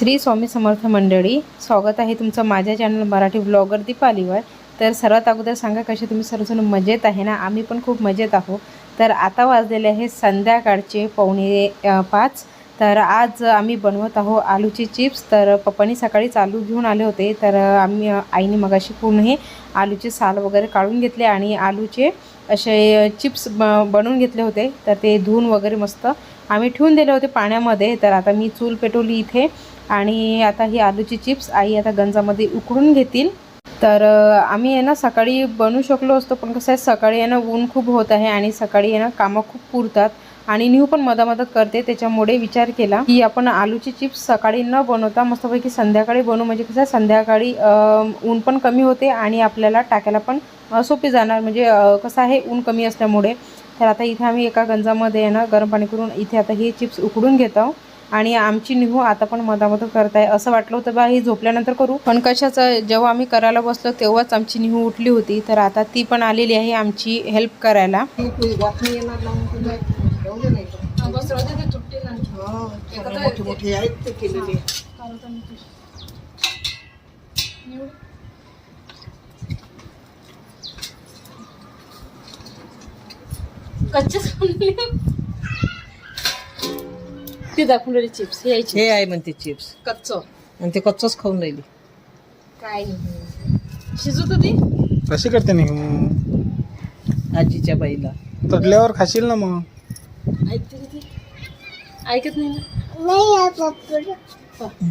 श्री स्वामी समर्थ मंडळी, स्वागत आहे तुमचं माझ्या चॅनल मराठी ब्लॉगर दीपालीवर। तर सर्वात अगोदर सांगा कसे तुम्ही सर्वजण मजेत आहे ना। आम्ही पण खूप मजेत आहोत। तर आता वाजलेले आहे संध्याकाळचे 4:45। तर आज आम्ही बनवत आहोत आलूचे चिप्स। तर पप्पांनी सकाळीच आलू घेऊन आले होते, तर आम्ही आईने मगाशी पूर्ण हे आलूचे साल वगैरे काढून घेतले आणि आलूचे असे चिप्स बनवून घेतले होते। तर ते धुवून वगैरे मस्त आम्ही ठेवून दिले होते पाण्यामध्ये। तर आता मी चूल पेटवली इथे आणि आता ही आलूची चिप्स आई आता गंजामध्ये उकडून घेतील। तर आम्ही आहे ना सकाळी बनवू शकलो असतो, पण कसं आहे सकाळी आहे ना ऊन खूप होत आहे आणि सकाळी आहे ना कामं खूप पुरतात आणि न्यू पण मदत करते। त्याच्यामुळे विचार केला की आपण आलूची चिप्स सकाळी न बनवता मस्तपैकी संध्याकाळी बनवू, म्हणजे कसं संध्याकाळी ऊन पण कमी होते आणि आपल्याला टाकायला पण सोपी जाणार, म्हणजे कसं आहे ऊन कमी असल्यामुळे। तर आता इथे आम्ही एका गंजामध्ये आहे ना गरम पाणी करून इथे आता हे चिप्स उकडून घेत आहोत आणि आमची निहू आता पण मदत करत आहे। असं वाटलं होतं बा ही झोपल्यानंतर करू, पण कशाचं जेव्हा आम्ही करायला बसलो तेव्हाच आमची निहू उठली होती। तर आता ती पण आलेली आहे आमची हेल्प करायला। ते दाखवलेले चिप्स हे आहे म्हणते चिप्स कच्च, आणि ते कच्चच खाऊन राहिली। काय शिजवत होती कशी करते नाही आजीच्या बाईला तडल्यावर खाशील ना मग। ऐकते का ती? ऐकत नाही ना।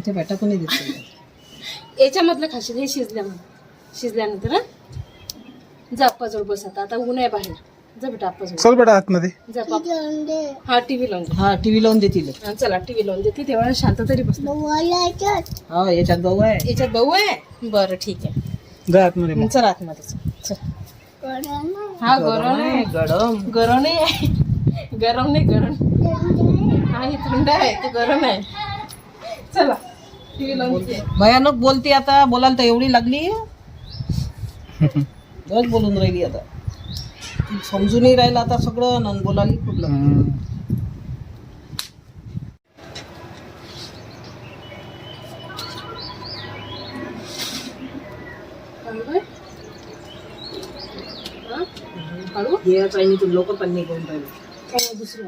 ते बेटा कोणी देत याच्यामधलं खाशील हे शिजल्यानंतर हा जा आप्पाजवळ बस। आता ऊन आहे बाहेर, जा बेटा आप्पाजवळ चल बेटा आतमध्ये जा। हा टीव्ही लावून दे, हा टीव्ही लावून दे तिला। चला टीव्ही लावून देते, तेव्हा शांत तरी बस। हा याच्यात भाऊ आहे, याच्यात भाऊ आहे। बरं ठीक आहे, जा आतमध्ये मग। चल आतमध्ये चल। हा गरम आहे, गरम नाही, गरम नाही गरम। हा ही थंड आहे, ते गरम आहे। चला टीव्ही लावून दे। भयानक बोलते आता, बोलायला तर एवढी लागली बस बोलून राहिली आता, समजूनही राहिलं आता सगळं नन बोलायला खूप लागली। हे चायनी तू लोक पण नाही करून राहिले दुसरं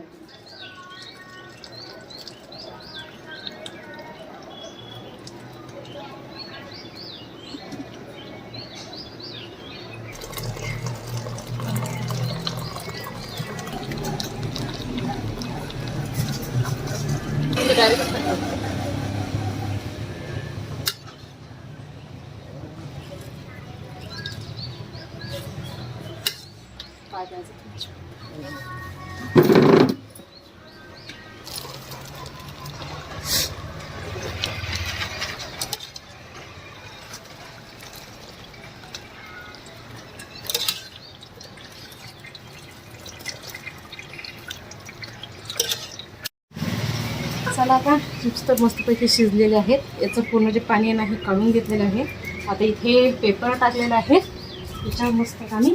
चला आता चिप्स तर मस्तपैकी शिजलेले आहेत। याचं पूर्ण जे पाणी आहे ना हे काढून घेतलेलं आहे। आता इथे पेपर टाकलेला आहे, त्याच्यावर मस्त आम्ही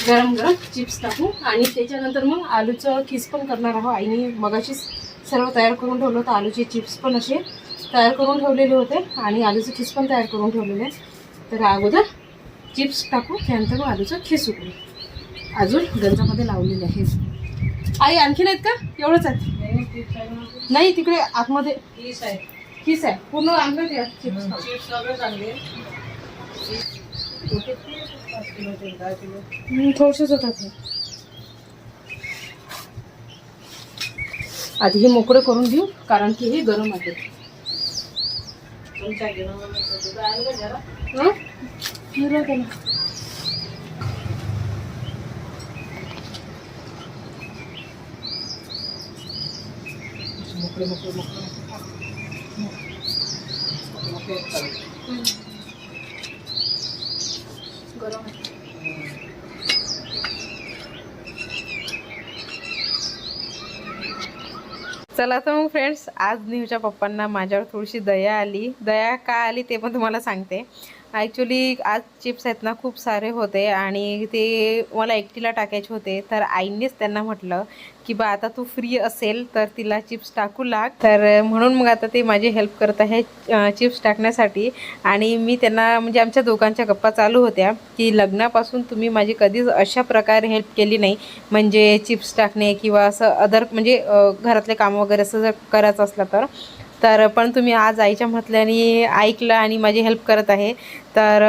गरम गरम चिप्स टाकू आणि त्याच्यानंतर मग आलूचं किस पण करणार आहोत। आईने मगाशीच सर्व तयार करून ठेवलं होतं, आलूचे चिप्स पण असे तयार करून ठेवलेले होते आणि आलूचं खिस पण तयार करून ठेवलेले आहे। तर अगोदर चिप्स टाकू, त्यानंतर मग आलूचं खिस उकळू। अजून गंजामध्ये लावलेले आहे। आई आणखी नाहीत का? एवढंच आहे नाही, तिकडे आतमध्ये खिस आहे पूर्ण आणलं ते चिप्स थोडसेच होतात हे। आधी हे मोकळं करून घेऊ कारण की हे गरम आहे। मोकळे मोकळे मोकळे गरम आहे। चला तर मग फ्रेंड्स, आज न्यूच्या पप्पांना माझ्यावर थोडीशी दया आली। दया का आली ते पण तुम्हाला सांगते। ॲक्च्युली आज चिप्स आहेत ना खूप सारे होते आणि ते मला एकटीला टाकायचे होते, तर आईनेच त्यांना म्हटलं की बा आता तू फ्री असेल तर तिला चिप्स टाकू लाग. तर म्हणून मग आता ते माझी हेल्प करत आहे चिप्स टाकण्यासाठी. आणि मी त्यांना म्हणजे आमच्या दोघांच्या गप्पा चालू होत्या की लग्नापासून तुम्ही माझी कधीच अशा प्रकारे हेल्प केली नाही, म्हणजे चिप्स टाकणे किंवा असं अदर म्हणजे घरातले कामं वगैरे असं जर करायचं असलं तर पण तुम्ही आज आईच्या म्हटल्याने ऐकलं आणि माझी हेल्प करत आहे. तर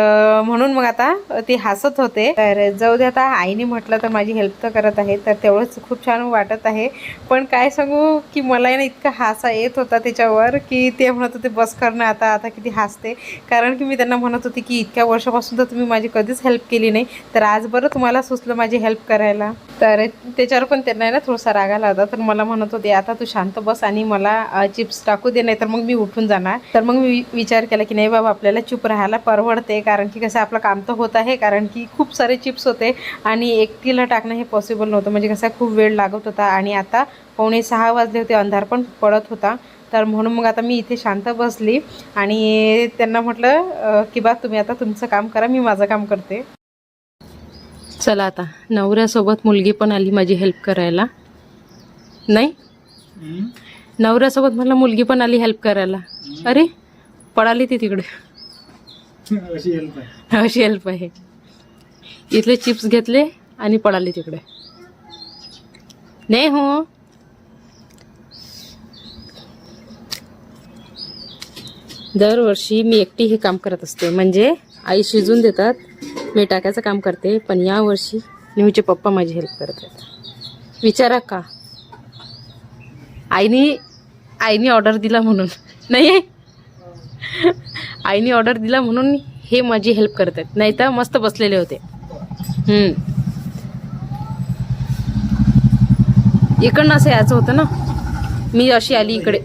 म्हणून मग आता ते हसत होते. तर जाऊ दे, आता आईने म्हटलं तर माझी हेल्प तर करत आहे, तर तेवढंच खूप छान वाटत आहे. पण काय सांगू की मला ना इतका हसा येत होता त्याच्यावर की ते म्हणत होते बस करणं आता आता किती हसते. कारण की मी त्यांना म्हणत होती की इतक्या वर्षापासून तर तुम्ही माझी कधीच हेल्प केली नाही, तर आज बरं तुम्हाला सुचलं माझी हेल्प करायला. तर त्याच्यावर पण त्यांना ना थोडासा राग आला होता. तर मला म्हणत होते आता तू शांत बस आणि मला चिप्स टाकू दे, नाही तर मग मी उठून जाणार. तर मग मी विचार केला की नाही बाबा आपल्याला चूप राहायला परवडते, कारण की कसं आपलं काम तर होत आहे, कारण की खूप सारे चिप्स होते आणि एकटीला टाकणं हे पॉसिबल नव्हतं, म्हणजे कसं खूप वेळ लागत होता आणि आता 5:45 वाजले होते, अंधार पण पडत होता. तर म्हणून मग आता मी इथे शांत बसली आणि त्यांना म्हटलं की बा तुम्ही आता तुमचं काम करा, मी माझं काम करते. चला आता नवऱ्यासोबत मुलगी पण आली माझी हेल्प करायला. नाही, नवऱ्यासोबत मला मुलगी पण आली हेल्प करायला. अरे पळाली ती तिकडे. अशी हेल्प आहे. अशी हेल्प आहे. इथले चिप्स घेतले आणि पळाली तिकडे. नाही हो, दरवर्षी मी एकटी हे काम करत असते, म्हणजे आई शिजून देतात, मी टाकायचं काम करते. पण यावर्षी निहूचे पप्पा माझी हेल्प करत आहेत. विचारा का, आईनी ऑर्डर दिला म्हणून. नाही, आईने ऑर्डर दिला म्हणून हे माझी हेल्प करत आहेत, नाही तर मस्त बसलेले होते. इकडनं असं यायचं होतं ना, मी अशी आली इकडे.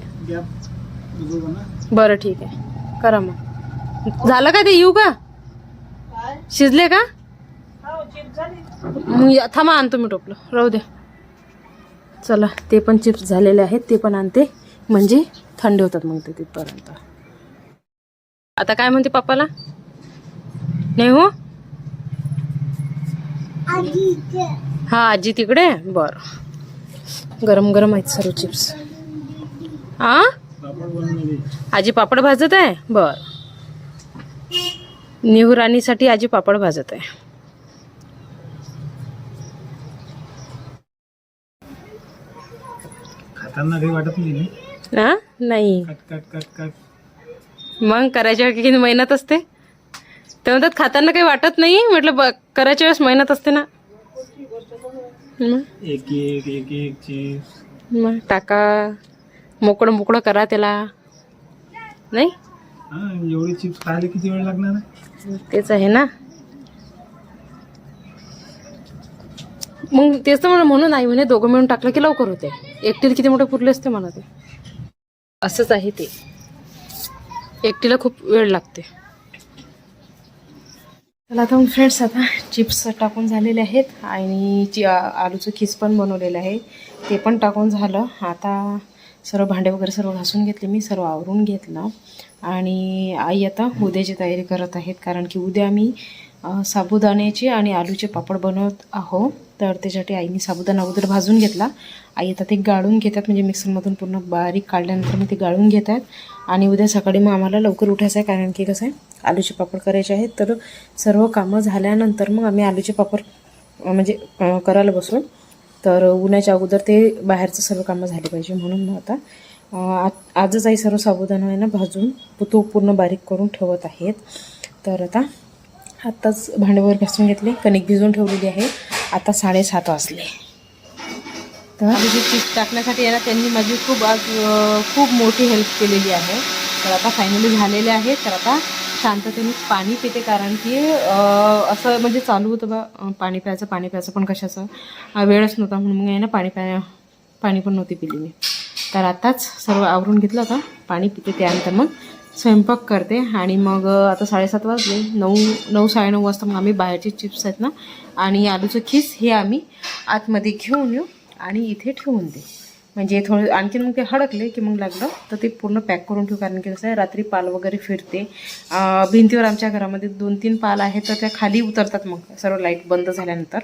बरं ठीक आहे, करा मग. झालं का ते, येऊ का, शिजले का? थांबा आणतो मी टोपलं, राहू द्या. चला ते पण चिप्स झालेले आहेत, ते पण आणते, म्हणजे थंड होतात मग ते तिथपर्यंत. आता काय म्हणते पप्पाला? नाही हो, हा आजी तिकडे. बरं, गरम गरम आहेत सर्व चिप्स. हा आजी पापड भाजत आहे. बर, निहू राणीसाठी आजी पापड भाजत आहे. खाताना काही वाटत नाही. हा नाही, कट कट कट कट. मग करायच्या किती मेहनत असते. ते म्हणतात खाताना काही वाटत नाही, म्हटलं करायच्या वेळेस मेहनत असते ना. एक एक एक एक चिप्स मग टाका, मोकळं मोकळं करा त्याला. नाही, हा, एवढी चिप्स खायला किती वेळ लागणार आहे? तेच आहे ना. मग तेच तर म्हणून आई म्हणे दोघं मिळून टाकलं की लवकर होते. एकटीला किती मोठे पुरले असते मला ते. असंच आहे ते, एकटीला खूप वेळ लागते. चला आता फ्रेंड्स, आता चिप्स टाकून झालेले आहेत आणि आलूचं खीस पण बनवलेलं आहे, ते पण टाकून झालं. आता सर्व भांडे वगैरे सर्व घासून घेतले, मी सर्व आवरून घेतलं आणि आई आता उद्याची तयारी करत आहेत, कारण की उद्या आम्ही साबुदाण्याचे आणि आलूचे पापड बनवत आहोत. तर त्याच्यासाठी आईने साबुदाणा अगोदर भाजून घेतला. आई आता ते गाळून घेतात, म्हणजे मिक्सरमधून पूर्ण बारीक काढल्यानंतर मग ते गाळून घेतात. आणि उद्या सकाळी मग आम्हाला लवकर उठायचं आहे, कारण की कसं आहे आलूचे पापड करायचे आहेत. तर सर्व कामं झाल्यानंतर मग आम्ही आलूचे पापड म्हणजे करायला बसलो. तर उन्हाच्या अगोदर ते बाहेरचं सर्व कामं झाली पाहिजे, म्हणून मग आता आजच आई सर्व साबुदाणा आहे ना भाजून तो पूर्ण बारीक करून ठेवत आहेत. तर आत्ताच भांडेवर घासून घेतले, कणिक भिजवून ठेवलेली आहे. आता 7:30 वाजले. तर आलूचे चिप्स टाकण्यासाठी आहे ना त्यांनी माझी खूप मोठी हेल्प केलेली आहे. तर आता फायनली झालेले आहे. तर आता शांततेने पाणी पिते, कारण की असं म्हणजे चालू होतं बा पाणी प्यायचं पण कशाचं वेळच नव्हता, म्हणून मग आहे ना पाणी पण नव्हती पिली मी. तर आताच सर्व आवरून घेतलं, आता पाणी पिते, त्यानंतर मग स्वयंपाक करते. आणि मग आता 7:30 वाजले, 9-9:30 वाजता मग आम्ही बाहेरचे चिप्स आहेत ना आणि आलूचं खीस हे आम्ही आतमध्ये घेऊन येऊ आणि इथे ठेवून दे. म्हणजे थोडं आणखीन मग ते हडकले की मग लागलं तर ते पूर्ण पॅक करून ठेवू, कारण की कसं आहे रात्री पाल वगैरे फिरते. भिंतीवर आमच्या घरामध्ये 2-3 पाल आहेत तर त्या खाली उतरतात मग सर्व लाईट बंद झाल्यानंतर.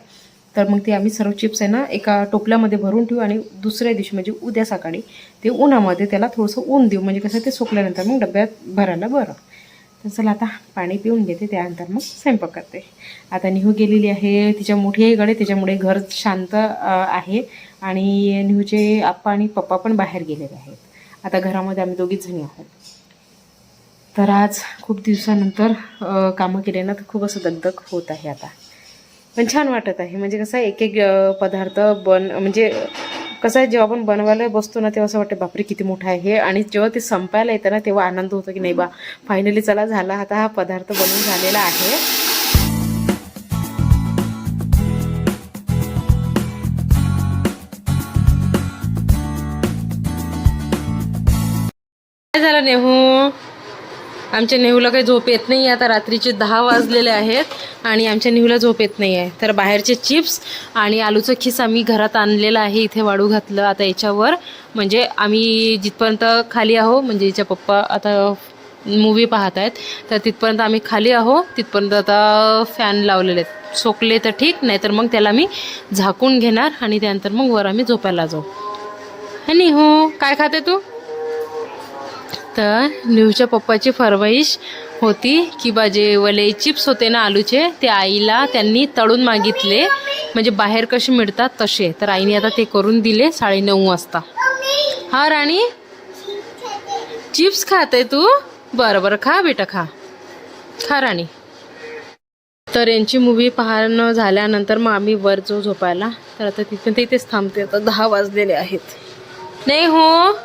तर मग ते आम्ही सर्व चिप्स आहे ना एका टोपल्यामध्ये भरून ठेवू आणि दुसऱ्या दिवशी म्हणजे उद्या सकाळी ते उन्हामध्ये त्याला थोडंसं ऊन देऊ, म्हणजे कसं ते सुकल्यानंतर मग डब्यात भरायला बरं. तर चला आता पाणी पिऊन घेते, त्यानंतर मग स्वयंपाक करते. आता निहू गेलेली आहे तिच्या मोठी आईकडे, त्याच्यामुळे घर शांत आहे आणि निहूचे आप्पा आणि पप्पा पण बाहेर गेलेले आहेत. आता घरामध्ये आम्ही दोघीच जणी आहोत. तर आज खूप दिवसानंतर कामं केले ना तर खूप असं दगदग होत आहे आता, पण छान वाटत आहे. म्हणजे कसं एक एक पदार्थ म्हणजे कसं आहे जेव्हा आपण बनवायला बसतो ना तेव्हा असं वाटतं बापरे किती मोठा आहे हे, आणि जेव्हा ते संपायला येतं ना तेव्हा आनंद होतो की नाही बा फायनली चला झाला, आता हा पदार्थ बनवून झालेला आहे. काय झालं नेहू? आमच्या नेहूला काही झोप येत नाही. आता रात्रीचे 10 वाजलेले आहेत आणि आमच्या नेहूला झोप येत नाही आहे. तर बाहेरचे चिप्स आणि आलूचं खीस आम्ही घरात आणलेलं आहे, इथे वाळू घातलं. आता याच्यावर म्हणजे आम्ही जिथपर्यंत खाली आहो, म्हणजे हिच्या पप्पा आता मूवी पाहत आहेत तर तिथपर्यंत आम्ही खाली आहो, तिथपर्यंत आता फॅन लावलेले आहेत. सोकले तर ठीक, नाही तर मग त्याला मी झाकून घेणार आणि त्यानंतर मग वर आम्ही झोपायला जाऊ. आणि हो काय खाते तू? तर निहूच्या पप्पाची फरमाईश होती की बा जे वले चिप्स होते ना आलूचे ते आईला त्यांनी तळून मागितले, म्हणजे बाहेर कसे मिळतात तसे. तर आईने आता ते करून दिले 9:30 वाजता. हा राणी चिप्स खाते तू? बरं बरं खा बेटा, खा राणी. तर यांची मूवी पाहणं झाल्यानंतर मग आम्ही वर जाऊ झोपायला. तर आता तिथेच थांबते. आता 10 वाजलेले आहेत. नाही हो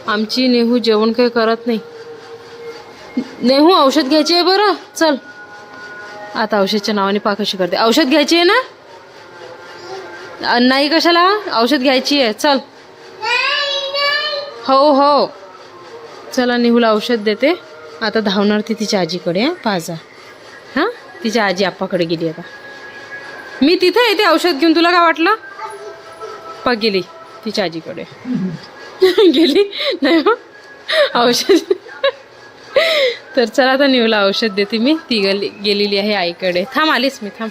आमची नेहू जेवण काही करत नाही. नेहू औषध घ्यायची आहे बरं, चल. आता औषधच्या नावाने पा कशी करते. औषध घ्यायची आहे ना? नाही कशाला, औषध घ्यायची आहे, चल. हो हो चला नेहूला औषध देते. आता धावणार ती तिच्या आजीकडे. पाजा हां, तिच्या आजी आप्पाकडे गेली. आता मी तिथे येते औषध घेऊन, तुला काय वाटलं? पा गेली तिच्या आजीकडे. गेली नाही औषध. तर चला आता नेहूला औषध देते मी, ती गेलेली आहे आईकडे. थांब आलीच मी, थांब.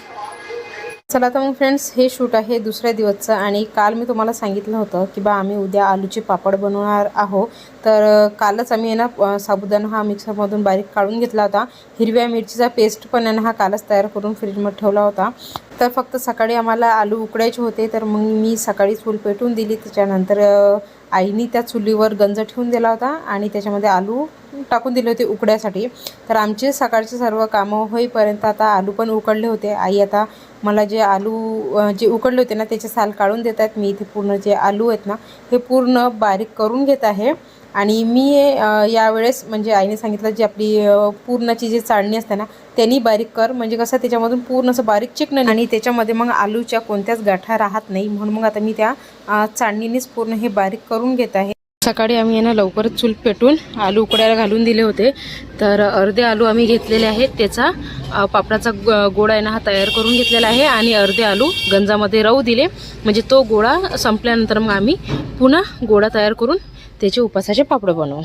चला तर मग फ्रेंड्स हे शूट आहे दुसऱ्या दिवसचं, आणि काल मी तुम्हाला सांगितलं होतं की बा आम्ही उद्या आलूचे पापड बनवणार आहोत. तर कालच आम्ही ना साबुदाणा हा मिक्सरमधून बारीक काढून घेतला होता. हिरव्या मिरचीचा पेस्ट पण आहे ना हा कालच तयार करून फ्रीजमध्ये ठेवला होता. तर फक्त सकाळी आम्हाला आलू उकडायचे होते, तर मग मी सकाळी चूल पेटवून दिली. त्याच्यानंतर आईनी त्या चुलीवर गंज ठेवून दिला होता आणि त्याच्यामध्ये आलू टाकून दिले होते उकड्यासाठी. तर आमचे सकाळचे सर्व कामं होईपर्यंत आता आलू पण उकडले होते. आई आता मला जे आलू जे उकडले होते ना त्याचे साल काढून देत आहेत. मी इथे पूर्ण जे आलू आहेत ना हे पूर्ण बारीक करून घेत आहे. आणि मी यावेळेस म्हणजे आईने सांगितलं जी आपली पूर्णाची जी चाळणी असते ना त्यांनी बारीक कर, म्हणजे कसं त्याच्यामधून पूर्ण असं बारीक चिकन आणि त्याच्यामध्ये मग आलूच्या कोणत्याच गाठा राहत नाही, म्हणून मग आता मी त्या चाळणीनेच पूर्ण हे बारीक करून घेत आहे. सकाळी आम्ही यांना लवकरच चूल पेटून आलू उकडायला घालून दिले होते. तर अर्धे आलू आम्ही घेतलेले आहेत, त्याचा पापडाचा गोळा आहे ना हा तयार करून घेतलेला आहे, आणि अर्धे आलू गंजामध्ये राहू दिले, म्हणजे तो गोळा संपल्यानंतर मग आम्ही पुन्हा गोळा तयार करून त्याचे उपासाचे पापड बनवू.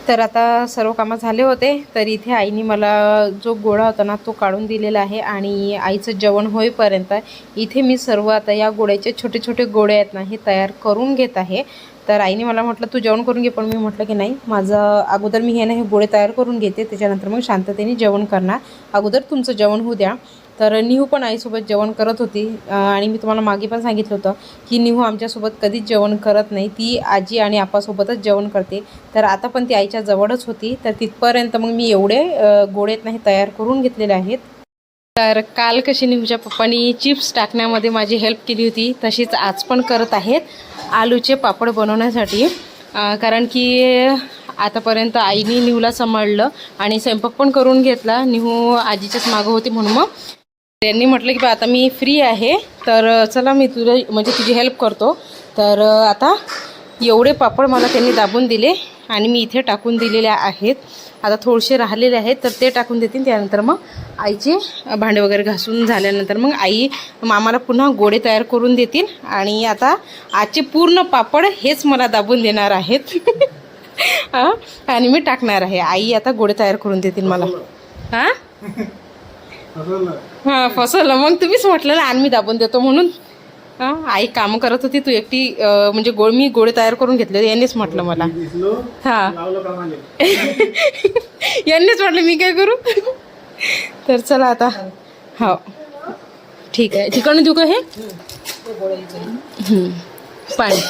तर आता सर्व कामं झाले होते. तर इथे आईने मला जो गोळा होता ना तो काढून दिलेला आहे, आणि आईचं जेवण होईपर्यंत इथे मी सर्व आता या गोळ्याचे छोटे छोटे गोळे आहेत ना हे तयार करून घेत आहे. तर आईने मला म्हटलं तू जेवण करून घे, पण मी म्हटलं की नाही माझं अगोदर मी हे गोळे तयार करून घेते, त्याच्यानंतर मग शांततेने जेवण करणार, अगोदर तुमचं जेवण होऊ द्या. तर निहू पण आईसोबत जेवण करत होती, आणि मी तुम्हाला मागे पण सांगितलं होतं की निहू आमच्यासोबत कधीच जेवण करत नाही, ती आजी आणि आपासोबतच जेवण करते. तर आता पण ती आईच्या जवळच होती, तर तिथपर्यंत मग मी एवढे गोळेत नाही तयार करून घेतलेले आहेत. तर काल कशी निहूच्या पप्पांनी चिप्स टाकण्यामध्ये माझी हेल्प केली होती तशीच आज पण करत आहेत आलूचे पापड बनवण्यासाठी, कारण की आतापर्यंत आईने निहूला सांभाळलं आणि स्वयंपाक पण करून घेतला. निहू आजीच्याच मागं होती, म्हणून मग त्यांनी म्हटलं की बा आता मी फ्री आहे तर चला मी तुझी हेल्प करतो. तर आता एवढे पापड मला त्यांनी दाबून दिले आणि मी इथे टाकून दिलेले आहेत. आता थोडेसे राहिलेले आहेत तर ते टाकून देतील. त्यानंतर मग आईचे भांडे वगैरे घासून झाल्यानंतर मग आई आम्हाला पुन्हा गोडे तयार करून देतील. आणि आता आजचे पूर्ण पापड हेच मला दाबून देणार आहेत. आणि मी टाकणार आहे. आई आता गोडे तयार करून देतील मला. हां हां फसवलं. मग तुम्हीच म्हटलं ना आणि मी दाबून देतो म्हणून. हां आई कामं करत होती, तू एकटी म्हणजे मी गोडे तयार करून घेतले. यांनीच म्हटलं मला. हां यांनीच म्हटलं मी काय करू. तर चला आता. हो ठीक आहे. ठिकाणं देऊ का हे पाणी.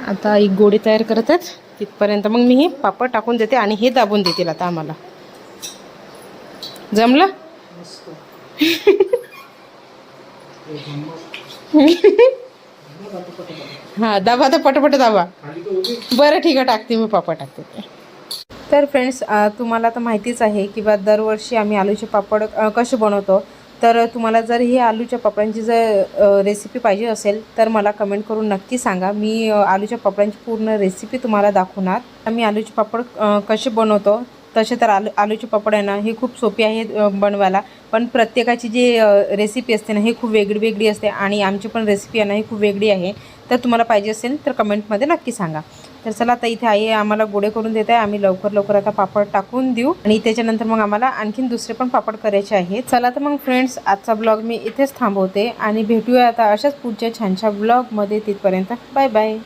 आता एक गोडे तयार करत आहेत तिथपर्यंत मग मी हे पापड टाकून देते आणि हे दाबून देतील आता आम्हाला. जमलं. हां दाबा आता पटापट दाबा. बरं ठीक आहे टाकते मी पापड टाकते. तर फ्रेंड्स तुम्हाला तर माहितीच आहे की बा दरवर्षी आम्ही आलूचे पापड कसे बनवतो. तर तुम्हाला जर ही आलूच्या पापडांची जर रेसिपी पाहिजे असेल तर मला कमेंट करून नक्की सांगा. मी आलूच्या पापडांची पूर्ण रेसिपी तुम्हाला दाखवणार. आम्ही आलूचे पापड कसे बनवतो तसे तर आलूचे पापड आहे ना हे खूप सोपे आहे बनवायला. पण प्रत्येकाची जी रेसिपी असते ना ही खूप वेगळी वेगळी असते आणि आमची पण रेसिपी आहे ना ही खूप वेगळी आहे. तर तुम्हाला पाहिजे असेल तर कमेंटमध्ये नक्की सांगा. तर चला आता इथे आई आम्हाला गोडे करून देत आहे. आम्ही लवकर आता पापड टाकून देऊ आणि त्याच्यानंतर मग आम्हाला आणखीन दुसरे पण पापड करायचे आहेत. चला तर मग फ्रेंड्स आजचा ब्लॉग मी इथेच थांबवते आणि भेटूया आता अशाच पुढच्या छानशा ब्लॉगमध्ये. तिथपर्यंत बाय बाय.